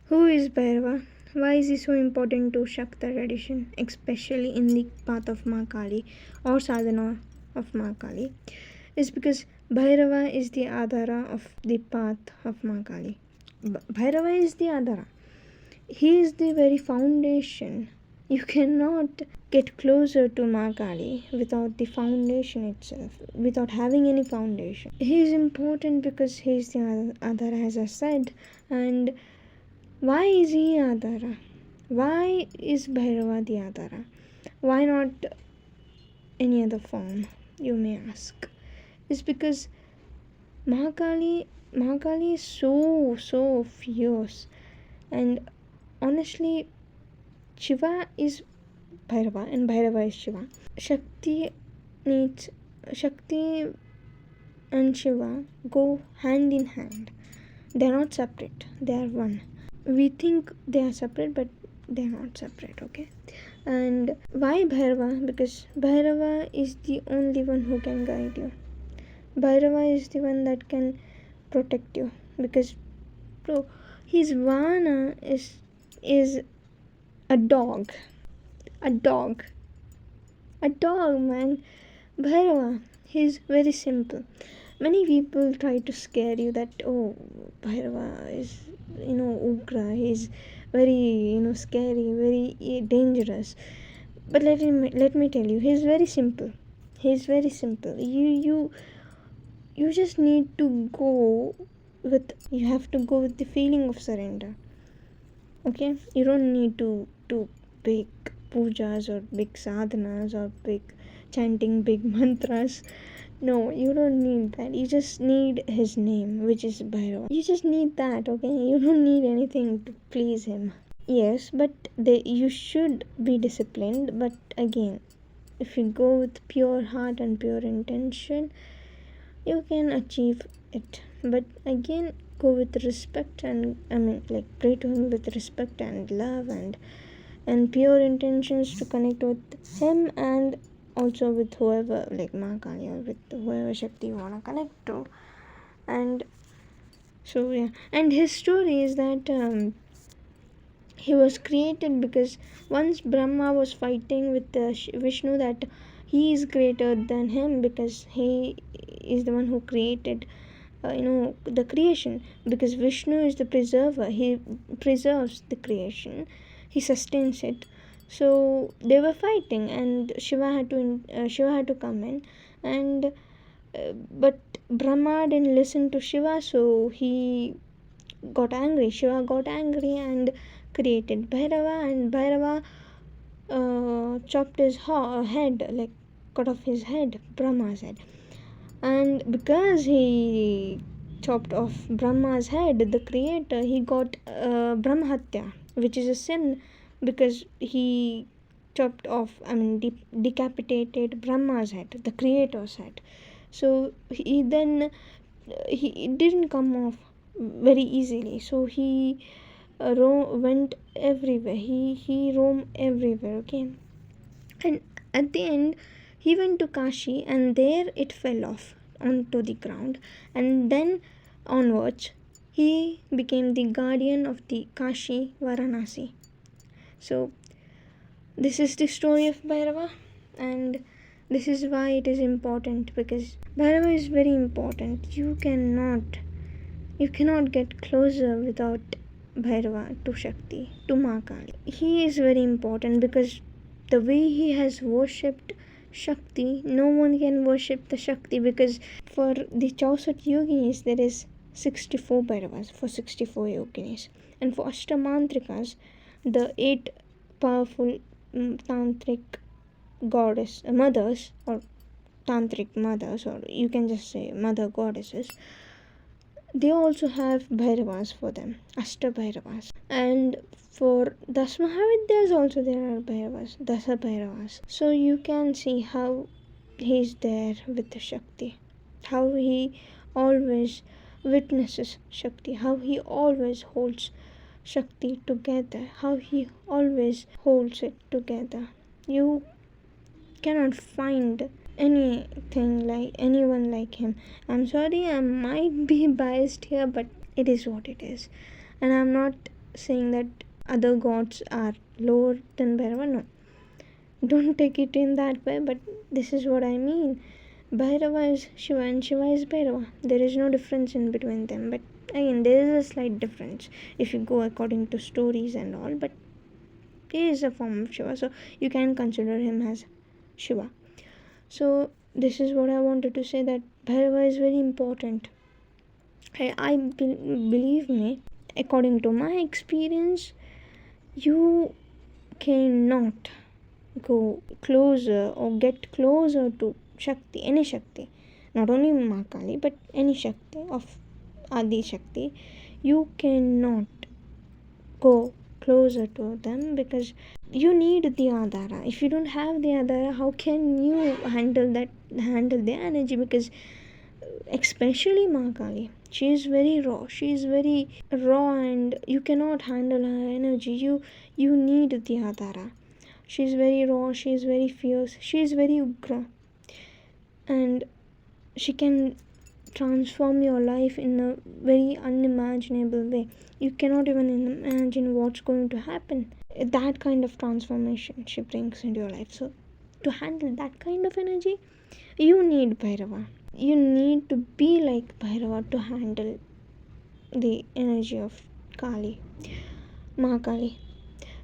Who is Bhairava? Why is he so important to Shakti tradition, especially in the path of Mahakali or sadhana of Mahakali? Is because Bhairava is the Adhara of the path of Mahakali. Bhairava is the Adhara. He is the very foundation. You cannot get closer to Mahakali without the foundation itself, without having any foundation. He is important because he is the Adhara, as I said. And why is he Adhara? Why is Bhairava the Adhara? Why not any other form, you may ask? It's because Mahakali is so fierce, and honestly, Shiva is Bhairava and Bhairava is Shiva. Shakti and Shiva go hand in hand. They are not separate, they are one. We think they are separate, but they are not separate, okay? And why Bhairava? Because Bhairava is the only one who can guide you. Bhairava is the one that can protect you, because his vana is a dog, man. Bhairava, he's very simple. Many people try to scare you that, oh, Bhairava is, ugra, he's very, scary, very dangerous. But let me tell you, he's very simple. You just need to you have to go with the feeling of surrender. Okay? You don't need to do big pujas or big sadhanas or big chanting big mantras. No, you don't need that. You just need his name, which is Bhairava. You just need that, okay? You don't need anything to please him. Yes, but you should be disciplined. But again, if you go with pure heart and pure intention, you can achieve it. But again, go with respect and pray to him with respect and love and pure intentions to connect with him, and also with whoever, like Mahakali, or with whoever Shakti you want to connect to. And so yeah, and his story is that he was created because once Brahma was fighting with Vishnu that he is greater than him because he is the one who created the creation, because Vishnu is the preserver. He preserves the creation, he sustains it. So they were fighting, and Shiva had to come in, and but Brahma didn't listen to Shiva, so he got angry. Shiva got angry and created Bhairava, and Bhairava chopped his head, like cut off his head, Brahma's head. And because he chopped off Brahma's head, the creator, he got Brahmahatya, which is a sin, because he chopped off, decapitated Brahma's head, the creator's head. So it didn't come off very easily. So he went everywhere. He roamed everywhere, okay? And at the end, he went to Kashi, and there it fell off onto the ground. And then onwards, he became the guardian of the Kashi Varanasi. So this is the story of Bhairava, and this is why it is important, because Bhairava is very important. You cannot get closer without Bhairava to Shakti, to Mahakali. He is very important because the way he has worshipped Shakti, no one can worship the Shakti, because for the Chausat yoginis there is 64 Bhairavas for 64 yoginis, and for Ashtamantrikas, the 8 powerful tantric goddess mothers, or tantric mothers, or you can just say mother goddesses, they also have Bhairavas for them, Ashta Bhairavas. And for das mahavidyas also there are Bhairavas, dasa Bhairavas. So you can see how he is there with the Shakti, how he always witnesses Shakti, how he always holds Shakti together, how he always holds it together. You cannot find anyone like him. I'm sorry, I might be biased here, but it is what it is. And I'm not saying that other gods are lower than Bhairava. No, don't take it in that way, but this is what I mean. Bhairava is Shiva and Shiva is Bhairava. There is no difference in between them, but again, there is a slight difference if you go according to stories and all, but he is a form of Shiva, so you can consider him as Shiva. So this is what I wanted to say, that Bhairava is very important. Believe me, according to my experience, you cannot go closer or get closer to Shakti, any Shakti, not only Mahakali, but any Shakti of Adi Shakti. You cannot go closer to them because you need the Adhara. If you don't have the Adhara, how can you handle the energy? Because especially Mahakali, she is very raw and you cannot handle her energy. You need the Adhara. She is very raw, she is very fierce, she is very ugra, and she can transform your life in a very unimaginable way. You cannot even imagine what's going to happen. That kind of transformation she brings into your life. So to handle that kind of energy, you need Bhairava. You need to be like Bhairava to handle the energy of Kali, Mahakali.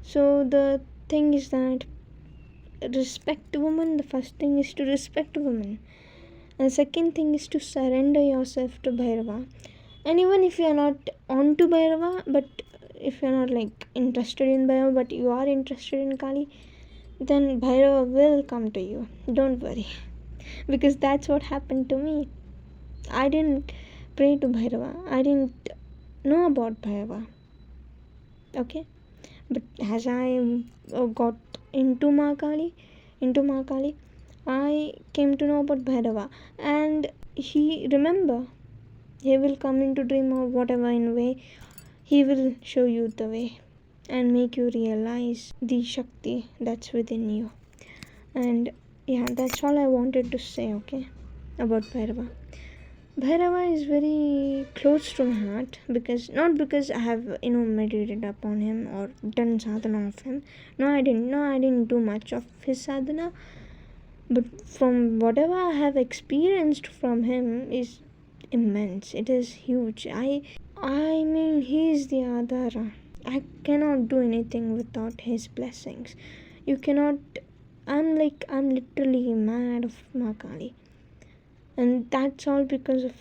So the thing is that respect women. The first thing is to respect women, and the second thing is to surrender yourself to Bhairava. And even if you are not on to Bhairava, but if you are not like interested in Bhairava, but you are interested in Kali, then Bhairava will come to you. Don't worry, because that's what happened to me. I didn't pray to Bhairava. I didn't know about Bhairava. Okay, but as I got into Mahakali, I came to know about Bhairava, and he will come into dream or whatever in way. He will show you the way and make you realize the Shakti that's within you. And yeah, that's all I wanted to say, okay, about Bhairava. Bhairava is very close to my heart, not because I have meditated upon him or done sadhana of him. No, I didn't do much of his sadhana, but from whatever I have experienced from him is immense. It is huge. I mean, he is the Adhara. I cannot do anything without his blessings. You cannot. I'm literally mad of Mahakali. And that's all because of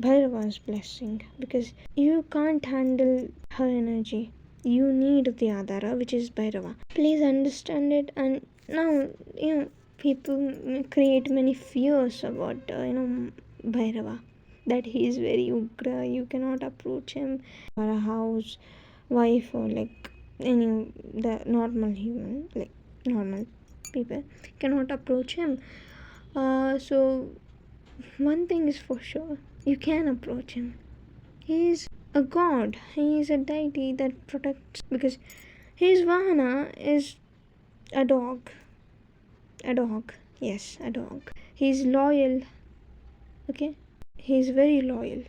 Bhairava's blessing. Because you can't handle her energy. You need the Adhara, which is Bhairava. Please understand it. And now, people create many fears about, Bhairava. That he is very ugra. You cannot approach him. Or a house wife or like the normal human, like normal people cannot approach him. So one thing is for sure, you can approach him. He is a god. He is a deity that protects, because his vahana is a dog. Yes, a dog. He is loyal. Okay, he is very loyal.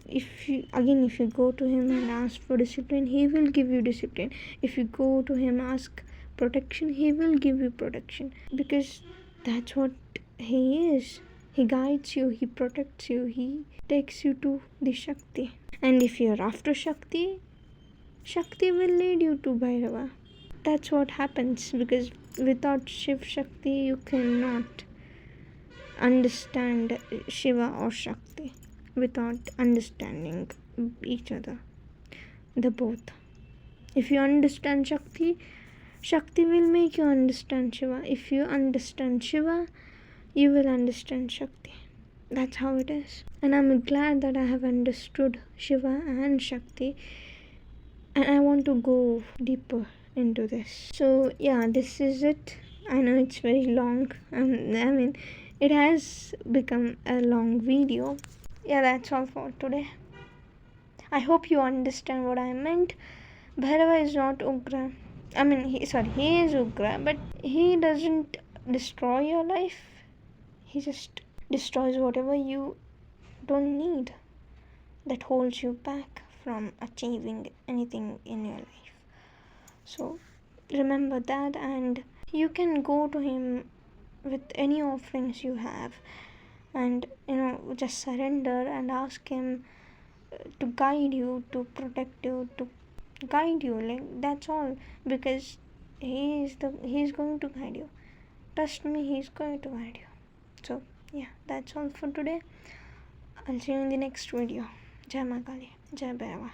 If you go to him and ask for discipline, he will give you discipline. If you go to him ask protection, he will give you protection, because that's what he is. He guides you, he protects you, he takes you to the Shakti. And if you're after Shakti will lead you to Bhairava. That's what happens, because without Shiv Shakti you cannot understand Shiva or Shakti without understanding each other, the both. If you understand Shakti will make you understand Shiva. If you understand Shiva, you will understand Shakti. That's how it is. And I'm glad that I have understood Shiva and Shakti, and I want to go deeper into this. So yeah, this is it. I know it's very long. It has become a long video. Yeah, that's all for today. I hope you understand what I meant. Bhairava is not Ugra. He is Ugra, but he doesn't destroy your life. He just destroys whatever you don't need, that holds you back from achieving anything in your life. So remember that, and you can go to him with any offerings you have, and just surrender and ask him to guide you, to protect you, to guide you. Like, that's all, because he's going to guide you. Trust me, he's going to guide you. So yeah, that's all for today. I'll see you in the next video. Jai Mahakali, Jai Bhairava.